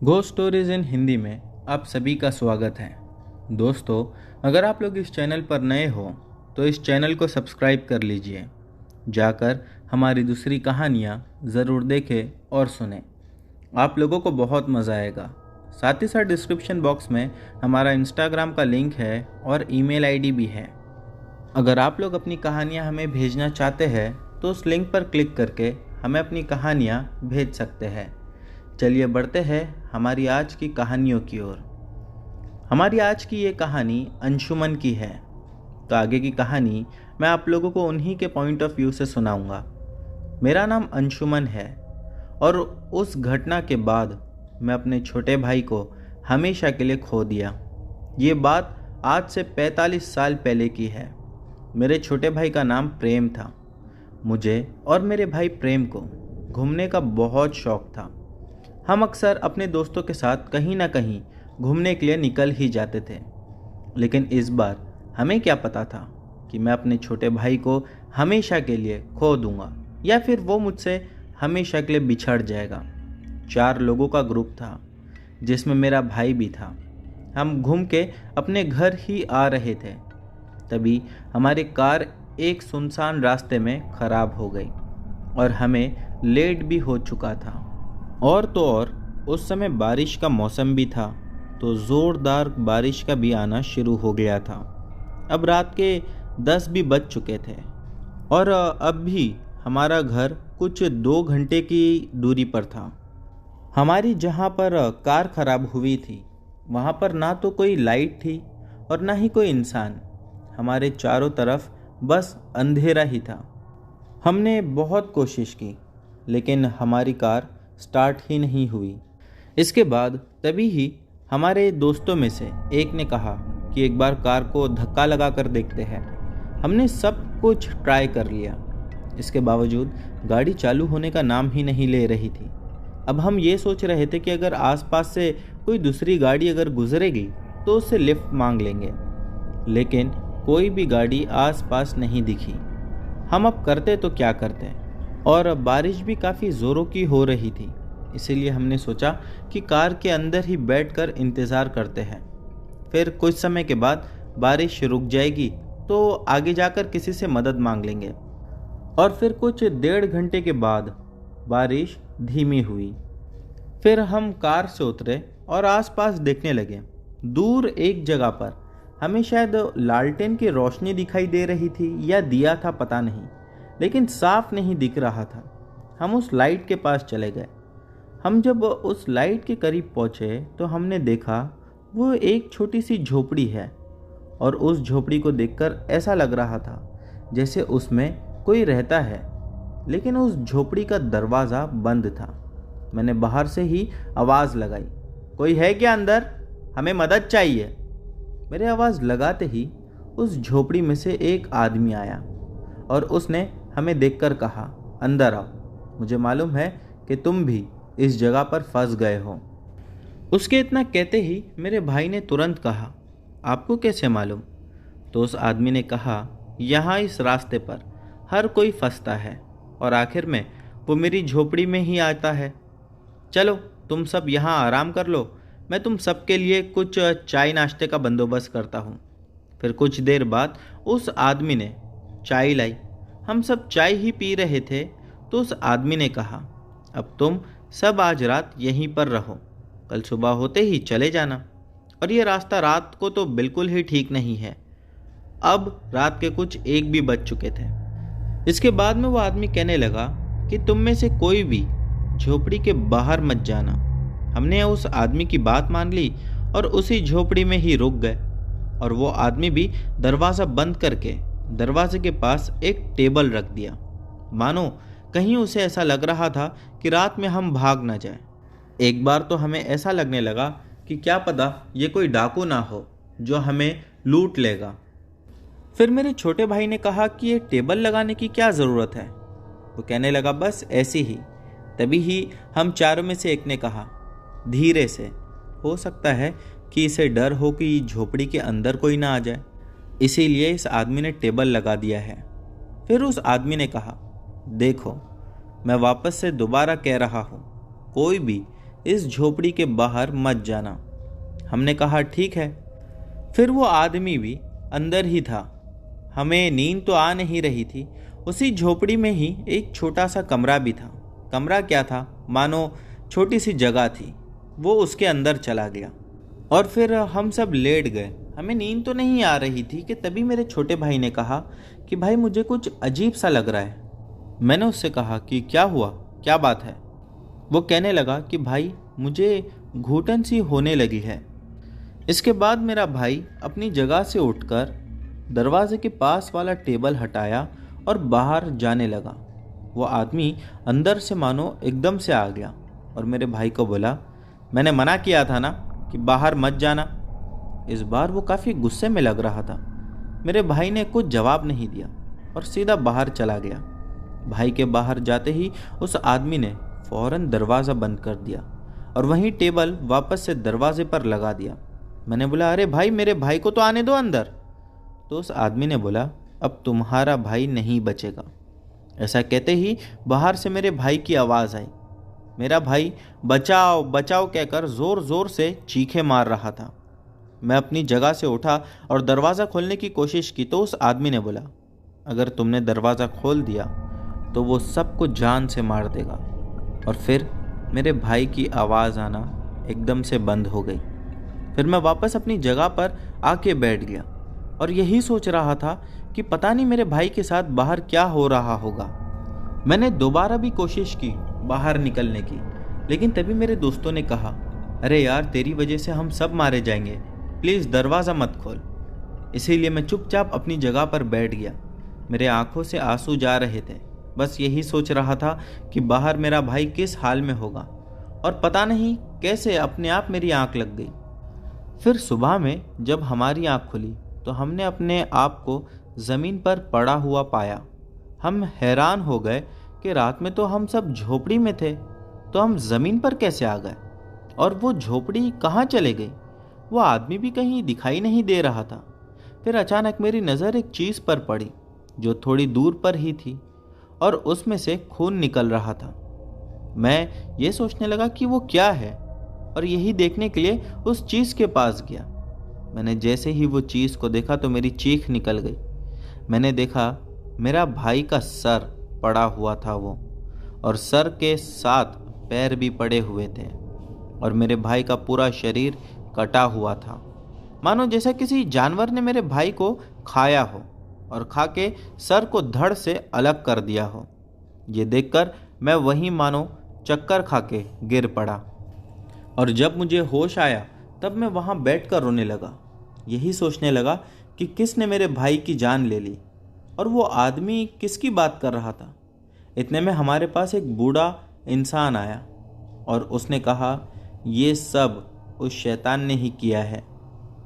Ghost stories in Hindi में आप सभी का स्वागत है। दोस्तों, अगर आप लोग इस चैनल पर नए हो तो इस चैनल को सब्सक्राइब कर लीजिए। जाकर हमारी दूसरी कहानियाँ ज़रूर देखें और सुनें। आप लोगों को बहुत मज़ा आएगा। साथ ही साथ डिस्क्रिप्शन बॉक्स में हमारा इंस्टाग्राम का लिंक है और ईमेल आईडी भी है। अगर आप लोग अपनी कहानियाँ हमें भेजना चाहते हैं तो उस लिंक पर क्लिक करके हमें अपनी कहानियाँ भेज सकते हैं। चलिए बढ़ते हैं हमारी आज की कहानियों की ओर। हमारी आज की ये कहानी अंशुमन की है। तो आगे की कहानी मैं आप लोगों को उन्हीं के पॉइंट ऑफ व्यू से सुनाऊंगा। मेरा नाम अंशुमन है और उस घटना के बाद मैं अपने छोटे भाई को हमेशा के लिए खो दिया। ये बात आज से 45 साल पहले की है। मेरे छोटे भाई का नाम प्रेम था। मुझे और मेरे भाई प्रेम को घूमने का बहुत शौक था। हम अक्सर अपने दोस्तों के साथ कहीं ना कहीं घूमने के लिए निकल ही जाते थे। लेकिन इस बार हमें क्या पता था कि मैं अपने छोटे भाई को हमेशा के लिए खो दूंगा या फिर वो मुझसे हमेशा के लिए बिछड़ जाएगा। 4 लोगों का ग्रुप था जिसमें मेरा भाई भी था। हम घूम के अपने घर ही आ रहे थे, तभी हमारी कार एक सुनसान रास्ते में खराब हो गई और हमें लेट भी हो चुका था। और तो और उस समय बारिश का मौसम भी था, तो ज़ोरदार बारिश का भी आना शुरू हो गया था। अब रात के 10 भी बज चुके थे और अब भी हमारा घर कुछ 2 घंटे की दूरी पर था। हमारी जहाँ पर कार खराब हुई थी वहाँ पर ना तो कोई लाइट थी और ना ही कोई इंसान। हमारे चारों तरफ बस अंधेरा ही था। हमने बहुत कोशिश की लेकिन हमारी कार स्टार्ट ही नहीं हुई। इसके बाद तभी ही हमारे दोस्तों में से एक ने कहा कि एक बार कार को धक्का लगा कर देखते हैं। हमने सब कुछ ट्राई कर लिया, इसके बावजूद गाड़ी चालू होने का नाम ही नहीं ले रही थी। अब हम ये सोच रहे थे कि अगर आसपास से कोई दूसरी गाड़ी अगर गुजरेगी तो उससे लिफ्ट मांग लेंगे, लेकिन कोई भी गाड़ी आसपास नहीं दिखी। हम अब करते तो क्या करते, और बारिश भी काफ़ी ज़ोरों की हो रही थी। इसीलिए हमने सोचा कि कार के अंदर ही बैठकर इंतज़ार करते हैं। फिर कुछ समय के बाद बारिश रुक जाएगी तो आगे जाकर किसी से मदद मांग लेंगे। और फिर कुछ 1.5 घंटे के बाद बारिश धीमी हुई। फिर हम कार से उतरे और आसपास देखने लगे। दूर एक जगह पर हमें शायद लालटेन की रोशनी दिखाई दे रही थी या दिया था, पता नहीं, लेकिन साफ नहीं दिख रहा था। हम उस लाइट के पास चले गए। हम जब उस लाइट के करीब पहुंचे तो हमने देखा वो एक छोटी सी झोपड़ी है और उस झोपड़ी को देखकर ऐसा लग रहा था जैसे उसमें कोई रहता है, लेकिन उस झोपड़ी का दरवाज़ा बंद था। मैंने बाहर से ही आवाज़ लगाई, कोई है क्या अंदर? हमें मदद चाहिए। मेरे आवाज़ लगाते ही उस झोपड़ी में से एक आदमी आया और उसने हमें देखकर कहा, अंदर आओ, मुझे मालूम है कि तुम भी इस जगह पर फंस गए हो। उसके इतना कहते ही मेरे भाई ने तुरंत कहा, आपको कैसे मालूम? तो उस आदमी ने कहा, यहाँ इस रास्ते पर हर कोई फंसता है और आखिर में वो मेरी झोपड़ी में ही आता है। चलो तुम सब यहाँ आराम कर लो, मैं तुम सबके लिए कुछ चाय नाश्ते का बंदोबस्त करता हूँ। फिर कुछ देर बाद उस आदमी ने चाय लाई। हम सब चाय ही पी रहे थे तो उस आदमी ने कहा, अब तुम सब आज रात यहीं पर रहो, कल सुबह होते ही चले जाना। और ये रास्ता रात को तो बिल्कुल ही ठीक नहीं है। अब रात के कुछ 1 भी बज चुके थे। इसके बाद में वो आदमी कहने लगा कि तुम में से कोई भी झोपड़ी के बाहर मत जाना। हमने उस आदमी की बात मान ली और उसी झोपड़ी में ही रुक गए। और वो आदमी भी दरवाज़ा बंद करके दरवाजे के पास एक टेबल रख दिया, मानो कहीं उसे ऐसा लग रहा था कि रात में हम भाग ना जाए। एक बार तो हमें ऐसा लगने लगा कि क्या पता ये कोई डाकू ना हो जो हमें लूट लेगा। फिर मेरे छोटे भाई ने कहा कि ये टेबल लगाने की क्या ज़रूरत है? वो कहने लगा, बस ऐसी ही। तभी ही हम चारों में से एक ने कहा, धीरे से, हो सकता है कि इसे डर हो कि झोपड़ी के अंदर कोई ना आ जाए, इसीलिए इस आदमी ने टेबल लगा दिया है। फिर उस आदमी ने कहा, देखो, मैं वापस से दोबारा कह रहा हूँ, कोई भी इस झोपड़ी के बाहर मत जाना। हमने कहा ठीक है। फिर वो आदमी भी अंदर ही था। हमें नींद तो आ नहीं रही थी। उसी झोपड़ी में ही एक छोटा सा कमरा भी था। कमरा क्या था, मानो छोटी सी जगह थी। वो उसके अंदर चला गया और फिर हम सब लेट गए। हमें नींद तो नहीं आ रही थी कि तभी मेरे छोटे भाई ने कहा कि भाई मुझे कुछ अजीब सा लग रहा है। मैंने उससे कहा कि क्या हुआ, क्या बात है। वो कहने लगा कि भाई मुझे घुटन सी होने लगी है। इसके बाद मेरा भाई अपनी जगह से उठकर दरवाजे के पास वाला टेबल हटाया और बाहर जाने लगा। वो आदमी अंदर से मानो एकदम से आ गया और मेरे भाई को बोला, मैंने मना किया था ना कि बाहर मत जाना। इस बार वो काफ़ी गुस्से में लग रहा था। मेरे भाई ने कुछ जवाब नहीं दिया और सीधा बाहर चला गया। भाई के बाहर जाते ही उस आदमी ने फौरन दरवाज़ा बंद कर दिया और वहीं टेबल वापस से दरवाजे पर लगा दिया। मैंने बोला, अरे भाई मेरे भाई को तो आने दो अंदर। तो उस आदमी ने बोला, अब तुम्हारा भाई नहीं बचेगा। ऐसा कहते ही बाहर से मेरे भाई की आवाज़ आई। मेरा भाई बचाओ बचाओ कहकर ज़ोर ज़ोर से चीखें मार रहा था। मैं अपनी जगह से उठा और दरवाज़ा खोलने की कोशिश की तो उस आदमी ने बोला, अगर तुमने दरवाज़ा खोल दिया तो वो सबको जान से मार देगा। और फिर मेरे भाई की आवाज़ आना एकदम से बंद हो गई। फिर मैं वापस अपनी जगह पर आके बैठ गया और यही सोच रहा था कि पता नहीं मेरे भाई के साथ बाहर क्या हो रहा होगा। मैंने दोबारा भी कोशिश की बाहर निकलने की, लेकिन तभी मेरे दोस्तों ने कहा, अरे यार तेरी वजह से हम सब मारे जाएंगे, प्लीज़ दरवाज़ा मत खोल। इसीलिए मैं चुपचाप अपनी जगह पर बैठ गया। मेरे आंखों से आंसू जा रहे थे। बस यही सोच रहा था कि बाहर मेरा भाई किस हाल में होगा, और पता नहीं कैसे अपने आप मेरी आंख लग गई। फिर सुबह में जब हमारी आंख खुली तो हमने अपने आप को ज़मीन पर पड़ा हुआ पाया। हम हैरान हो गए कि रात में तो हम सब झोपड़ी में थे, तो हम ज़मीन पर कैसे आ गए, और वो झोपड़ी कहाँ चले गई। वो आदमी भी कहीं दिखाई नहीं दे रहा था। फिर अचानक मेरी नज़र एक चीज़ पर पड़ी जो थोड़ी दूर पर ही थी और उसमें से खून निकल रहा था। मैं ये सोचने लगा कि वो क्या है, और यही देखने के लिए उस चीज़ के पास गया। मैंने जैसे ही वो चीज़ को देखा तो मेरी चीख निकल गई। मैंने देखा मेरा भाई का सर पड़ा हुआ था वो, और सर के साथ पैर भी पड़े हुए थे, और मेरे भाई का पूरा शरीर कटा हुआ था, मानो जैसे किसी जानवर ने मेरे भाई को खाया हो और खा के सर को धड़ से अलग कर दिया हो। ये देखकर मैं वहीं मानो चक्कर खा के गिर पड़ा, और जब मुझे होश आया तब मैं वहाँ बैठकर रोने लगा। यही सोचने लगा कि किसने मेरे भाई की जान ले ली, और वो आदमी किसकी बात कर रहा था। इतने में हमारे पास एक बूढ़ा इंसान आया और उसने कहा, ये सब उस शैतान ने ही किया है।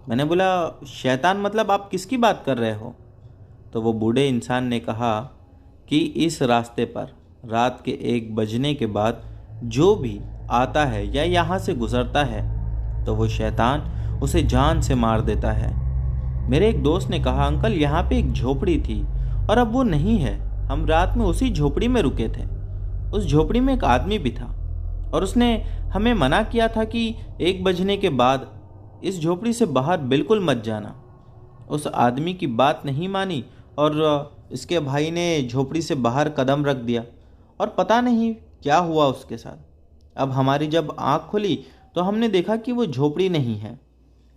मैंने बोला, शैतान मतलब आप किसकी बात कर रहे हो? तो वो बूढ़े इंसान ने कहा कि इस रास्ते पर रात के 1 बजने के बाद जो भी आता है या यहाँ से गुजरता है तो वो शैतान उसे जान से मार देता है। मेरे एक दोस्त ने कहा, अंकल यहाँ पे एक झोपड़ी थी और अब वो नहीं है। हम रात में उसी झोपड़ी में रुके थे। उस झोपड़ी में एक आदमी भी था और उसने हमें मना किया था कि 1 बजने के बाद इस झोपड़ी से बाहर बिल्कुल मत जाना। उस आदमी की बात नहीं मानी और इसके भाई ने झोपड़ी से बाहर कदम रख दिया, और पता नहीं क्या हुआ उसके साथ। अब हमारी जब आँख खुली तो हमने देखा कि वो झोपड़ी नहीं है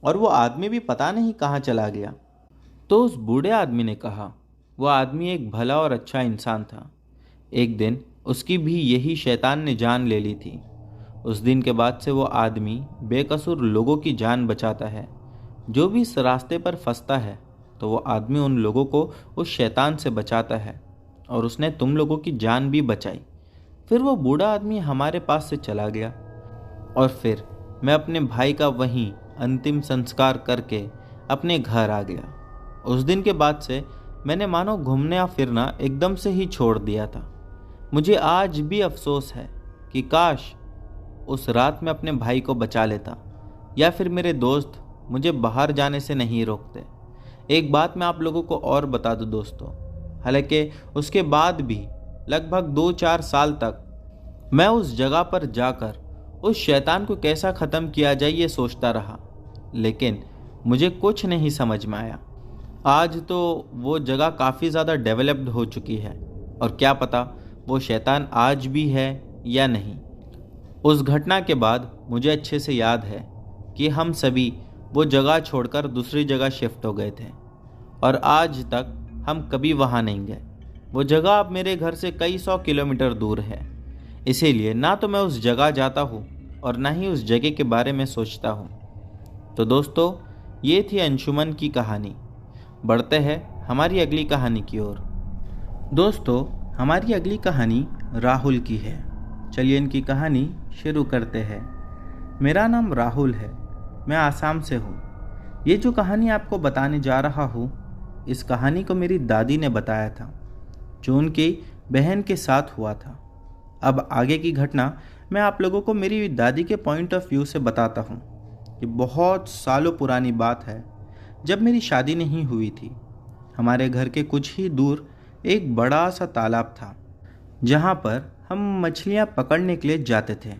और वो आदमी भी पता नहीं कहाँ चला गया। तो उस बूढ़े आदमी ने कहा, वो आदमी एक भला और अच्छा इंसान था। एक दिन उसकी भी यही शैतान ने जान ले ली थी। उस दिन के बाद से वो आदमी बेकसूर लोगों की जान बचाता है। जो भी इस रास्ते पर फंसता है तो वो आदमी उन लोगों को उस शैतान से बचाता है, और उसने तुम लोगों की जान भी बचाई। फिर वो बूढ़ा आदमी हमारे पास से चला गया और फिर मैं अपने भाई का वहीं अंतिम संस्कार करके अपने घर आ गया। उस दिन के बाद से मैंने मानो घूमना फिरना एकदम से ही छोड़ दिया था। मुझे आज भी अफसोस है कि काश उस रात में अपने भाई को बचा लेता, या फिर मेरे दोस्त मुझे बाहर जाने से नहीं रोकते। एक बात मैं आप लोगों को और बता दूं दोस्तों, हालांकि उसके बाद भी लगभग 2-4 साल तक मैं उस जगह पर जाकर उस शैतान को कैसा ख़त्म किया जाए ये सोचता रहा, लेकिन मुझे कुछ नहीं समझ में आया। आज तो वो जगह काफ़ी ज़्यादा डेवलप्ड हो चुकी है और क्या पता वो शैतान आज भी है या नहीं। उस घटना के बाद मुझे अच्छे से याद है कि हम सभी वो जगह छोड़कर दूसरी जगह शिफ्ट हो गए थे और आज तक हम कभी वहाँ नहीं गए। वो जगह अब मेरे घर से कई 100 किलोमीटर दूर है, इसीलिए ना तो मैं उस जगह जाता हूँ और ना ही उस जगह के बारे में सोचता हूँ। तो दोस्तों, ये थी अंशुमन की कहानी। बढ़ते हैं हमारी अगली कहानी की ओर। दोस्तों, हमारी अगली कहानी राहुल की है। चलिए इनकी कहानी शुरू करते हैं। मेरा नाम राहुल है, मैं आसाम से हूँ। ये जो कहानी आपको बताने जा रहा हूँ, इस कहानी को मेरी दादी ने बताया था, जो उनकी बहन के साथ हुआ था। अब आगे की घटना मैं आप लोगों को मेरी दादी के पॉइंट ऑफ व्यू से बताता हूँ। ये बहुत सालों पुरानी बात है, जब मेरी शादी नहीं हुई थी। हमारे घर के कुछ ही दूर एक बड़ा सा तालाब था, जहाँ पर हम मछलियाँ पकड़ने के लिए जाते थे।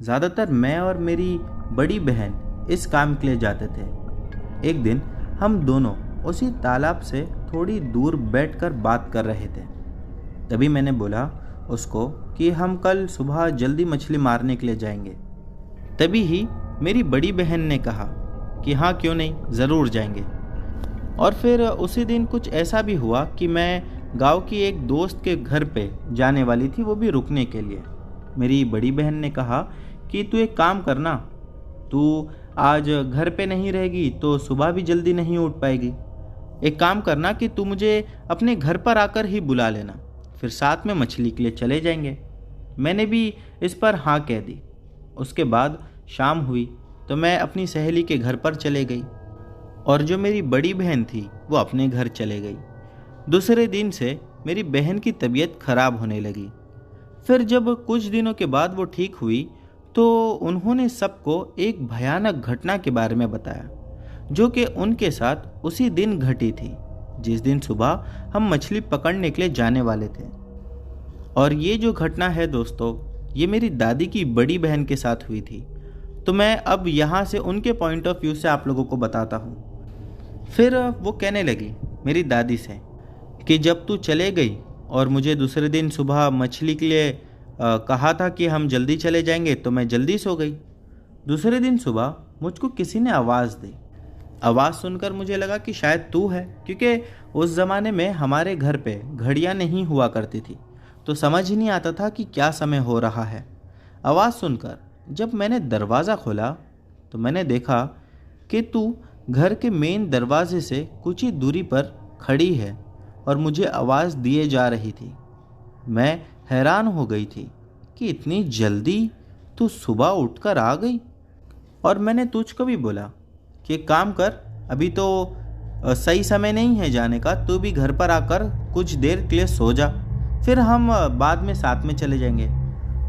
ज़्यादातर मैं और मेरी बड़ी बहन इस काम के लिए जाते थे। एक दिन हम दोनों उसी तालाब से थोड़ी दूर बैठकर बात कर रहे थे। तभी मैंने बोला उसको कि हम कल सुबह जल्दी मछली मारने के लिए जाएंगे। तभी ही मेरी बड़ी बहन ने कहा कि हाँ, क्यों नहीं, ज़रूर जाएंगे। और फिर उसी दिन कुछ ऐसा भी हुआ कि मैं गांव की एक दोस्त के घर पे जाने वाली थी, वो भी रुकने के लिए। मेरी बड़ी बहन ने कहा कि तू एक काम करना, तू आज घर पे नहीं रहेगी तो सुबह भी जल्दी नहीं उठ पाएगी। एक काम करना कि तू मुझे अपने घर पर आकर ही बुला लेना, फिर साथ में मछली के लिए चले जाएंगे। मैंने भी इस पर हाँ कह दी। उसके बाद शाम हुई तो मैं अपनी सहेली के घर पर चले गई और जो मेरी बड़ी बहन थी वो अपने घर चले गई। दूसरे दिन से मेरी बहन की तबीयत खराब होने लगी। फिर जब कुछ दिनों के बाद वो ठीक हुई तो उन्होंने सबको एक भयानक घटना के बारे में बताया, जो कि उनके साथ उसी दिन घटी थी, जिस दिन सुबह हम मछली पकड़ने के लिए जाने वाले थे। और ये जो घटना है दोस्तों, ये मेरी दादी की बड़ी बहन के साथ हुई थी। तो मैं अब यहाँ से उनके पॉइंट ऑफ व्यू से आप लोगों को बताता हूँ। फिर वो कहने लगी मेरी दादी से कि जब तू चले गई और मुझे दूसरे दिन सुबह मछली के लिए कहा था कि हम जल्दी चले जाएंगे, तो मैं जल्दी सो गई। दूसरे दिन सुबह मुझको किसी ने आवाज़ दी। आवाज़ सुनकर मुझे लगा कि शायद तू है, क्योंकि उस ज़माने में हमारे घर पे घड़ियाँ नहीं हुआ करती थी, तो समझ ही नहीं आता था कि क्या समय हो रहा है। आवाज़ सुनकर जब मैंने दरवाज़ा खोला तो मैंने देखा कि तू घर के मेन दरवाजे से कुछ ही दूरी पर खड़ी है और मुझे आवाज़ दिए जा रही थी। मैं हैरान हो गई थी कि इतनी जल्दी तू सुबह उठकर आ गई। और मैंने तुझको भी बोला कि एक काम कर, अभी तो सही समय नहीं है जाने का, तू भी घर पर आकर कुछ देर के लिए सो जा, फिर हम बाद में साथ में चले जाएंगे।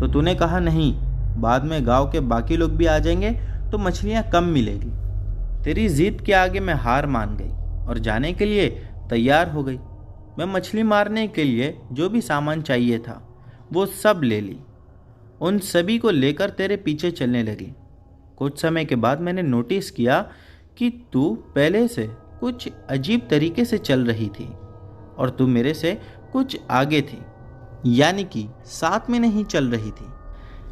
तो तूने कहा नहीं, बाद में गांव के बाकी लोग भी आ जाएंगे तो मछलियाँ कम मिलेगी। तेरी जिद के आगे मैं हार मान गई और जाने के लिए तैयार हो गई। मैं मछली मारने के लिए जो भी सामान चाहिए था वो सब ले ली। उन सभी को लेकर तेरे पीछे चलने लगी। कुछ समय के बाद मैंने नोटिस किया कि तू पहले से कुछ अजीब तरीके से चल रही थी और तू मेरे से कुछ आगे थी, यानी कि साथ में नहीं चल रही थी।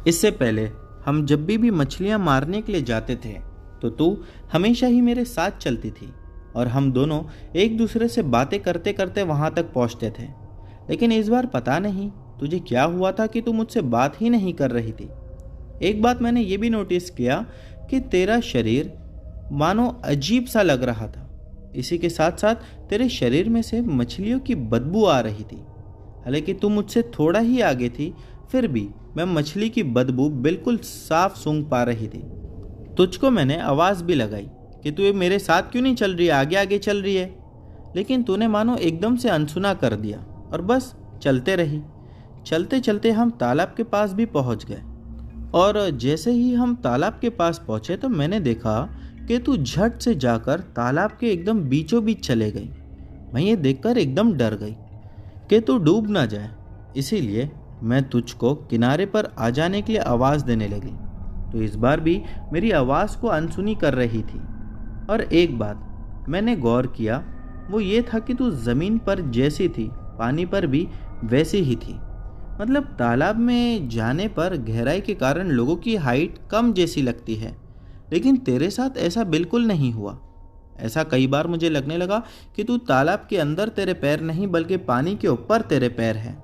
इससे पहले हम जब भी मछलियाँ मारने के लिए जाते थे तो तू हमेशा ही मेरे साथ चलती थी और हम दोनों एक दूसरे से बातें करते करते वहाँ तक पहुँचते थे। लेकिन इस बार पता नहीं तुझे क्या हुआ था कि तू मुझसे बात ही नहीं कर रही थी। एक बात मैंने ये भी नोटिस किया कि तेरा शरीर मानो अजीब सा लग रहा था। इसी के साथ साथ तेरे शरीर में से मछलियों की बदबू आ रही थी। हालांकि तू मुझसे थोड़ा ही आगे थी, फिर भी मैं मछली की बदबू बिल्कुल साफ सूंघ पा रही थी। तुझको मैंने आवाज़ भी लगाई कि तू मेरे साथ क्यों नहीं चल रही है, आगे आगे चल रही है, लेकिन तूने मानो एकदम से अनसुना कर दिया और बस चलते रही। चलते चलते हम तालाब के पास भी पहुंच गए और जैसे ही हम तालाब के पास पहुंचे तो मैंने देखा कि तू झट से जाकर तालाब के एकदम बीचों बीच चले गई। मैं ये देखकर एकदम डर गई कि तू डूब ना जाए, इसीलिए मैं तुझको किनारे पर आ जाने के लिए आवाज़ देने लगी। तो इस बार भी मेरी आवाज़ को अनसुनी कर रही थी। और एक बात मैंने गौर किया, वो ये था कि तू ज़मीन पर जैसी थी पानी पर भी वैसी ही थी। मतलब तालाब में जाने पर गहराई के कारण लोगों की हाइट कम जैसी लगती है, लेकिन तेरे साथ ऐसा बिल्कुल नहीं हुआ। ऐसा कई बार मुझे लगने लगा कि तू तालाब के अंदर तेरे पैर नहीं बल्कि पानी के ऊपर तेरे पैर हैं।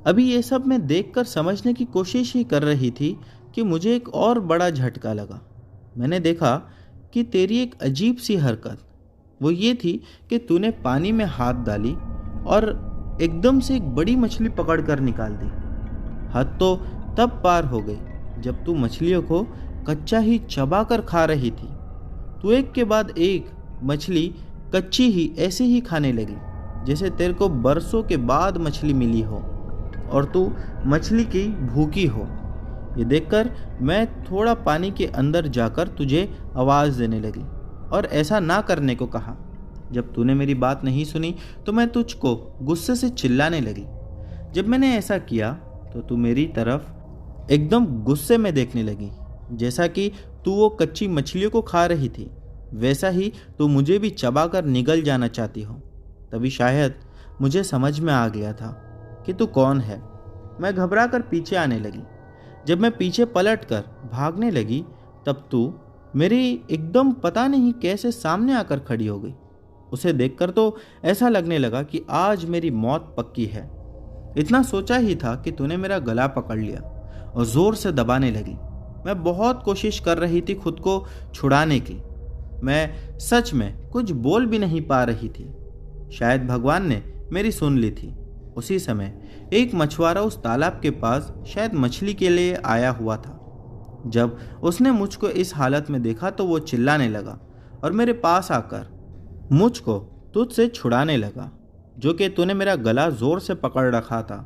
अभी ये सब मैं देखकर समझने की कोशिश ही कर रही थी कि मुझे एक और बड़ा झटका लगा। मैंने देखा कि तेरी एक अजीब सी हरकत, वो ये थी कि तूने पानी में हाथ डाली और एकदम से एक बड़ी मछली पकड़ कर निकाल दी। हद तो तब पार हो गई जब तू मछलियों को कच्चा ही चबा कर खा रही थी। तू एक के बाद एक मछली कच्ची ही ऐसे ही खाने लगी जैसे तेरे को बरसों के बाद मछली मिली हो और तू मछली की भूखी हो। ये देखकर मैं थोड़ा पानी के अंदर जाकर तुझे आवाज़ देने लगी और ऐसा ना करने को कहा। जब तूने मेरी बात नहीं सुनी तो मैं तुझको गुस्से से चिल्लाने लगी। जब मैंने ऐसा किया तो तू मेरी तरफ एकदम गुस्से में देखने लगी, जैसा कि तू वो कच्ची मछलियों को खा रही थी वैसा ही तू मुझे भी चबाकर निगल जाना चाहती हो। तभी शायद मुझे समझ में आ गया था कि तू कौन है। मैं घबरा कर पीछे आने लगी। जब मैं पीछे पलट कर भागने लगी तब तू मेरी एकदम पता नहीं कैसे सामने आकर खड़ी हो गई। उसे देखकर तो ऐसा लगने लगा कि आज मेरी मौत पक्की है। इतना सोचा ही था कि तूने मेरा गला पकड़ लिया और जोर से दबाने लगी। मैं बहुत कोशिश कर रही थी खुद को छुड़ाने की। मैं सच में कुछ बोल भी नहीं पा रही थी। शायद भगवान ने मेरी सुन ली थी। उसी समय एक मछुआरा उस तालाब के पास शायद मछली के लिए आया हुआ था। जब उसने मुझको इस हालत में देखा तो वो चिल्लाने लगा और मेरे पास आकर मुझको तुझसे छुड़ाने लगा, जो कि तूने मेरा गला जोर से पकड़ रखा था।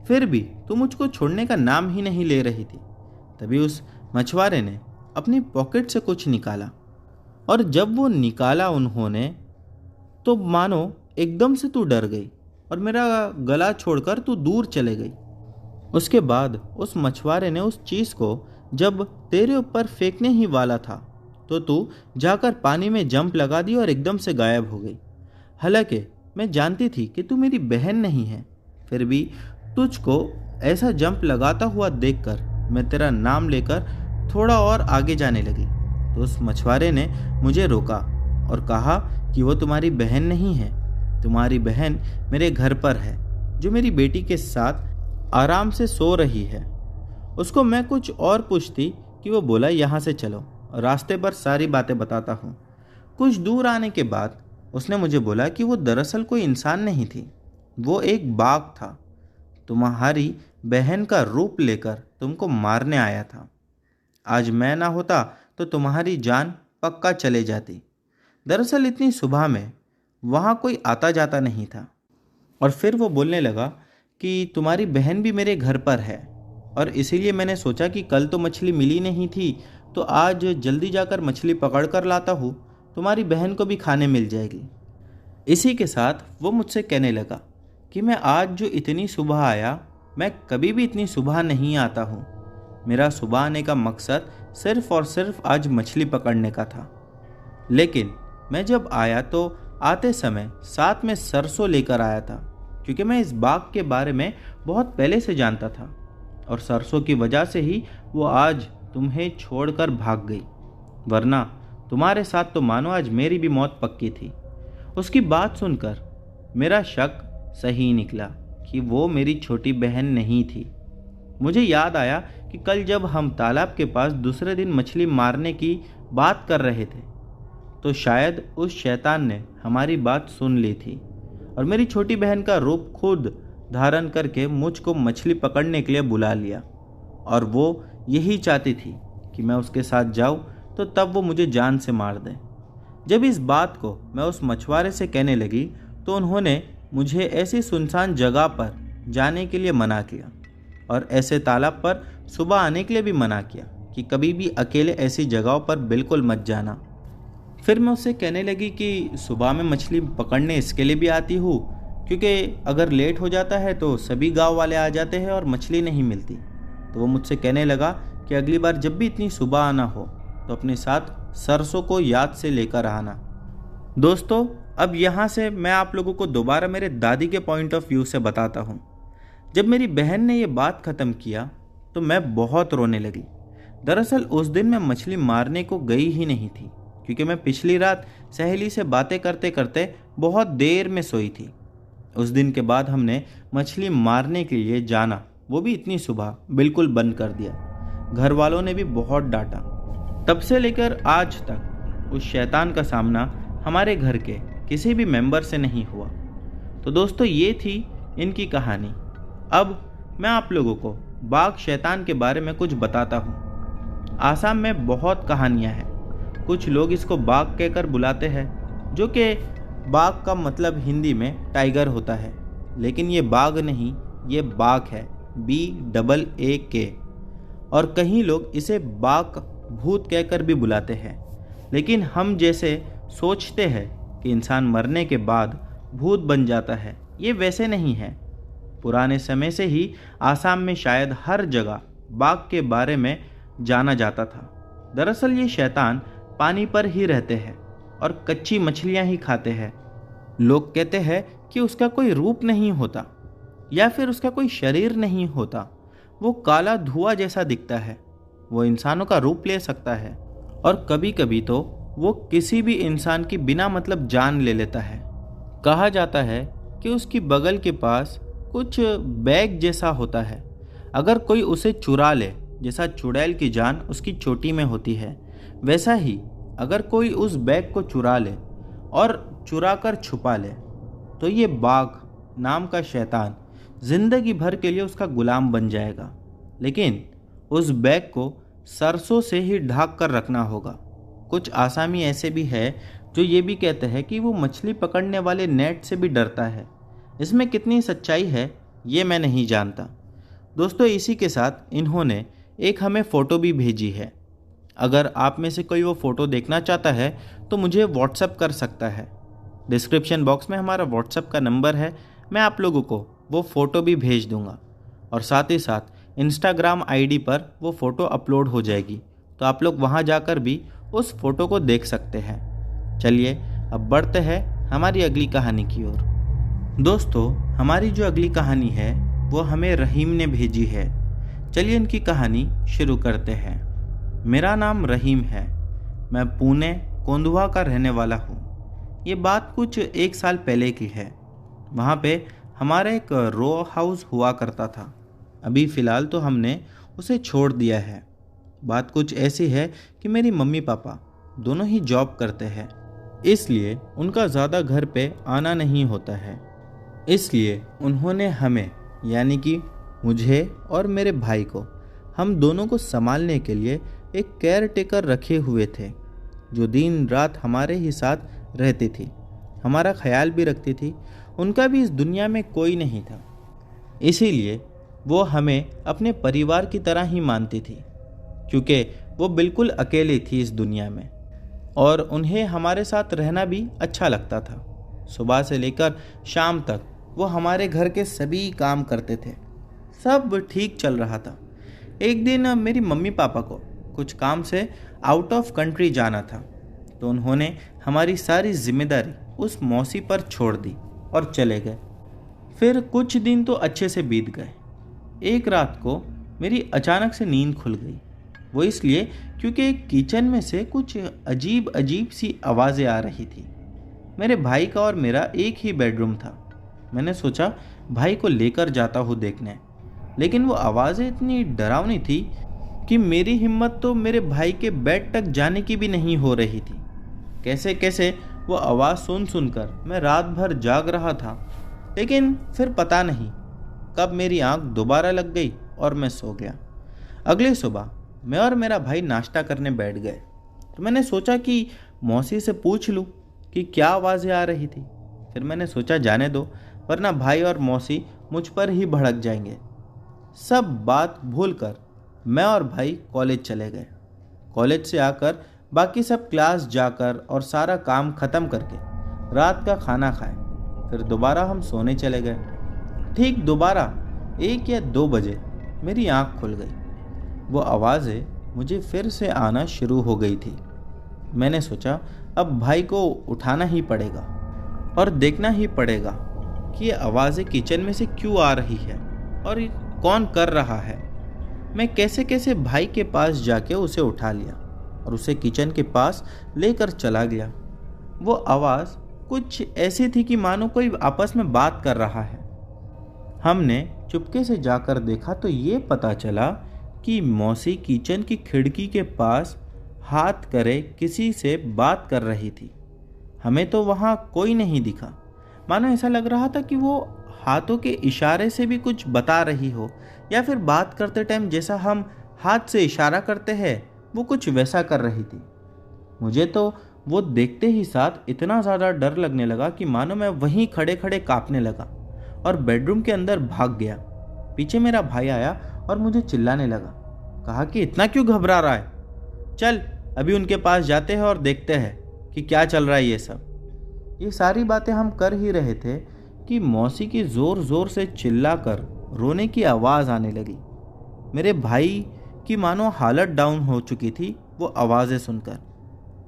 फिर भी तू मुझको छोड़ने का नाम ही नहीं ले रही थी। तभी उस मछुआरे ने अपनी पॉकेट से कुछ निकाला और जब वो निकाला उन्होंने तो मानो एकदम से तू डर गई और मेरा गला छोड़कर तू दूर चले गई। उसके बाद उस मछुआरे ने उस चीज़ को जब तेरे ऊपर फेंकने ही वाला था तो तू जाकर पानी में जंप लगा दी और एकदम से गायब हो गई। हालांकि मैं जानती थी कि तू मेरी बहन नहीं है, फिर भी तुझको ऐसा जंप लगाता हुआ देखकर मैं तेरा नाम लेकर थोड़ा और आगे जाने लगी तो उस मछुआरे ने मुझे रोका और कहा कि वो तुम्हारी बहन नहीं है, तुम्हारी बहन मेरे घर पर है जो मेरी बेटी के साथ आराम से सो रही है। उसको मैं कुछ और पूछती कि वो बोला यहाँ से चलो, रास्ते पर सारी बातें बताता हूँ। कुछ दूर आने के बाद उसने मुझे बोला कि वो दरअसल कोई इंसान नहीं थी, वो एक बाघ था। तुम्हारी बहन का रूप लेकर तुमको मारने आया था। आज मैं ना होता तो तुम्हारी जान पक्का चले जाती। दरअसल इतनी सुबह में वहाँ कोई आता जाता नहीं था। और फिर वो बोलने लगा कि तुम्हारी बहन भी मेरे घर पर है और इसीलिए मैंने सोचा कि कल तो मछली मिली नहीं थी तो आज जल्दी जाकर मछली पकड़ कर लाता हूँ, तुम्हारी बहन को भी खाने मिल जाएगी। इसी के साथ वो मुझसे कहने लगा कि मैं आज जो इतनी सुबह आया, मैं कभी भी इतनी सुबह नहीं आता हूँ। मेरा सुबह आने का मकसद सिर्फ और सिर्फ आज मछली पकड़ने का था। लेकिन मैं जब आया तो आते समय साथ में सरसों लेकर आया था, क्योंकि मैं इस बाग के बारे में बहुत पहले से जानता था और सरसों की वजह से ही वो आज तुम्हें छोड़कर भाग गई, वरना तुम्हारे साथ तो मानो आज मेरी भी मौत पक्की थी। उसकी बात सुनकर मेरा शक सही निकला कि वो मेरी छोटी बहन नहीं थी। मुझे याद आया कि कल जब हम तालाब के पास दूसरे दिन मछली मारने की बात कर रहे थे तो शायद उस शैतान ने हमारी बात सुन ली थी और मेरी छोटी बहन का रूप खुद धारण करके मुझको मछली पकड़ने के लिए बुला लिया। और वो यही चाहती थी कि मैं उसके साथ जाऊं तो तब वो मुझे जान से मार दे। जब इस बात को मैं उस मछुआरे से कहने लगी तो उन्होंने मुझे ऐसी सुनसान जगह पर जाने के लिए मना किया और ऐसे तालाब पर सुबह आने के लिए भी मना किया कि कभी भी अकेले ऐसी जगहों पर बिल्कुल मत जाना। फिर मैं उससे कहने लगी कि सुबह में मछली पकड़ने इसके लिए भी आती हूँ क्योंकि अगर लेट हो जाता है तो सभी गांव वाले आ जाते हैं और मछली नहीं मिलती। तो वो मुझसे कहने लगा कि अगली बार जब भी इतनी सुबह आना हो तो अपने साथ सरसों को याद से लेकर आना। दोस्तों, अब यहाँ से मैं आप लोगों को दोबारा मेरे दादी के पॉइंट ऑफ व्यू से बताता हूँ। जब मेरी बहन ने ये बात ख़त्म किया तो मैं बहुत रोने लगी। दरअसल उस दिन मैं मछली मारने को गई ही नहीं थी, क्योंकि मैं पिछली रात सहेली से बातें करते करते बहुत देर में सोई थी। उस दिन के बाद हमने मछली मारने के लिए जाना, वो भी इतनी सुबह, बिल्कुल बंद कर दिया। घर वालों ने भी बहुत डांटा। तब से लेकर आज तक उस शैतान का सामना हमारे घर के किसी भी मेंबर से नहीं हुआ। तो दोस्तों, ये थी इनकी कहानी। अब मैं आप लोगों को बाघ शैतान के बारे में कुछ बताता हूँ। आसाम में बहुत कहानियाँ हैं। कुछ लोग इसको बाघ कहकर बुलाते हैं, जो कि बाघ का मतलब हिंदी में टाइगर होता है, लेकिन ये बाघ नहीं, ये बाघ है, BAAK। और कहीं लोग इसे बाघ भूत कहकर भी बुलाते हैं। लेकिन हम जैसे सोचते हैं कि इंसान मरने के बाद भूत बन जाता है, ये वैसे नहीं है। पुराने समय से ही आसाम में शायद हर जगह बाघ के बारे में जाना जाता था। दरअसल ये शैतान पानी पर ही रहते हैं और कच्ची मछलियां ही खाते हैं। लोग कहते हैं कि उसका कोई रूप नहीं होता या फिर उसका कोई शरीर नहीं होता। वो काला धुआं जैसा दिखता है। वो इंसानों का रूप ले सकता है और कभी कभी तो वो किसी भी इंसान की बिना मतलब जान ले लेता है। कहा जाता है कि उसकी बगल के पास कुछ बैग जैसा होता है। अगर कोई उसे चुरा ले, जैसा चुड़ैल की जान उसकी चोटी में होती है, वैसा ही अगर कोई उस बैग को चुरा ले और चुरा कर छुपा ले, तो ये बाघ नाम का शैतान जिंदगी भर के लिए उसका गुलाम बन जाएगा। लेकिन उस बैग को सरसों से ही ढक कर रखना होगा। कुछ आसामी ऐसे भी है जो ये भी कहते हैं कि वो मछली पकड़ने वाले नेट से भी डरता है। इसमें कितनी सच्चाई है ये मैं नहीं जानता। दोस्तों, इसी के साथ इन्होंने एक हमें फ़ोटो भी भेजी है। अगर आप में से कोई वो फ़ोटो देखना चाहता है तो मुझे व्हाट्सएप कर सकता है। डिस्क्रिप्शन बॉक्स में हमारा व्हाट्सएप का नंबर है। मैं आप लोगों को वो फ़ोटो भी भेज दूंगा और साथ ही साथ इंस्टाग्राम आईडी पर वो फ़ोटो अपलोड हो जाएगी, तो आप लोग वहाँ जाकर भी उस फ़ोटो को देख सकते हैं। चलिए अब बढ़ते हैं हमारी अगली कहानी की ओर। दोस्तों, हमारी जो अगली कहानी है वो हमें रहीम ने भेजी है। चलिए इनकी कहानी शुरू करते हैं। मेरा नाम रहीम है। मैं पुणे कोंधवा का रहने वाला हूँ। ये बात कुछ 1 साल पहले की है। वहाँ पे हमारा एक रो हाउस हुआ करता था। अभी फ़िलहाल तो हमने उसे छोड़ दिया है। बात कुछ ऐसी है कि मेरी मम्मी पापा दोनों ही जॉब करते हैं, इसलिए उनका ज़्यादा घर पे आना नहीं होता है। इसलिए उन्होंने हमें, यानी कि मुझे और मेरे भाई को, हम दोनों को संभालने के लिए एक केयर टेकर रखे हुए थे, जो दिन रात हमारे ही साथ रहती थी, हमारा ख्याल भी रखती थी। उनका भी इस दुनिया में कोई नहीं था, इसीलिए वो हमें अपने परिवार की तरह ही मानती थी, क्योंकि वो बिल्कुल अकेली थी इस दुनिया में और उन्हें हमारे साथ रहना भी अच्छा लगता था। सुबह से लेकर शाम तक वो हमारे घर के सभी काम करते थे। सब ठीक चल रहा था। एक दिन मेरी मम्मी पापा को कुछ काम से आउट ऑफ कंट्री जाना था, तो उन्होंने हमारी सारी जिम्मेदारी उस मौसी पर छोड़ दी और चले गए। फिर कुछ दिन तो अच्छे से बीत गए। एक रात को मेरी अचानक से नींद खुल गई। वो इसलिए क्योंकि किचन में से कुछ अजीब अजीब सी आवाज़ें आ रही थी। मेरे भाई का और मेरा एक ही बेडरूम था। मैंने सोचा भाई को लेकर जाता हूँ देखने, लेकिन वो आवाज़ें इतनी डरावनी थी कि मेरी हिम्मत तो मेरे भाई के बेड तक जाने की भी नहीं हो रही थी। कैसे कैसे वो आवाज़ सुनकर मैं रात भर जाग रहा था, लेकिन फिर पता नहीं कब मेरी आंख दोबारा लग गई और मैं सो गया। अगली सुबह मैं और मेरा भाई नाश्ता करने बैठ गए, तो मैंने सोचा कि मौसी से पूछ लूँ कि क्या आवाज़ें आ रही थी। फिर मैंने सोचा जाने दो, वरना भाई और मौसी मुझ पर ही भड़क जाएंगे। सब बात भूलकर मैं और भाई कॉलेज चले गए। कॉलेज से आकर बाकी सब क्लास जाकर और सारा काम ख़त्म करके रात का खाना खाए, फिर दोबारा हम सोने चले गए। ठीक दोबारा 1 या 2 बजे मेरी आँख खुल गई। वो आवाज़ें मुझे फिर से आना शुरू हो गई थी। मैंने सोचा अब भाई को उठाना ही पड़ेगा और देखना ही पड़ेगा कि ये आवाज़ें किचन में से क्यों आ रही है और ये कौन कर रहा है। मैं कैसे कैसे भाई के पास जाके उसे उठा लिया और उसे किचन के पास लेकर चला गया। वो आवाज़ कुछ ऐसी थी कि मानो कोई आपस में बात कर रहा है। हमने चुपके से जाकर देखा तो ये पता चला कि मौसी किचन की खिड़की के पास हाथ करे किसी से बात कर रही थी। हमें तो वहाँ कोई नहीं दिखा, मानो ऐसा लग रहा था कि वो हाथों के इशारे से भी कुछ बता रही हो, या फिर बात करते टाइम जैसा हम हाथ से इशारा करते हैं वो कुछ वैसा कर रही थी। मुझे तो वो देखते ही साथ इतना ज़्यादा डर लगने लगा कि मानो मैं वहीं खड़े खड़े कांपने लगा और बेडरूम के अंदर भाग गया। पीछे मेरा भाई आया और मुझे चिल्लाने लगा, कहा कि इतना क्यों घबरा रहा है, चल अभी उनके पास जाते हैं और देखते हैं कि क्या चल रहा है ये सब। ये सारी बातें हम कर ही रहे थे कि मौसी की ज़ोर ज़ोर से चिल्लाकर रोने की आवाज़ आने लगी। मेरे भाई की मानो हालत डाउन हो चुकी थी वो आवाज़ें सुनकर।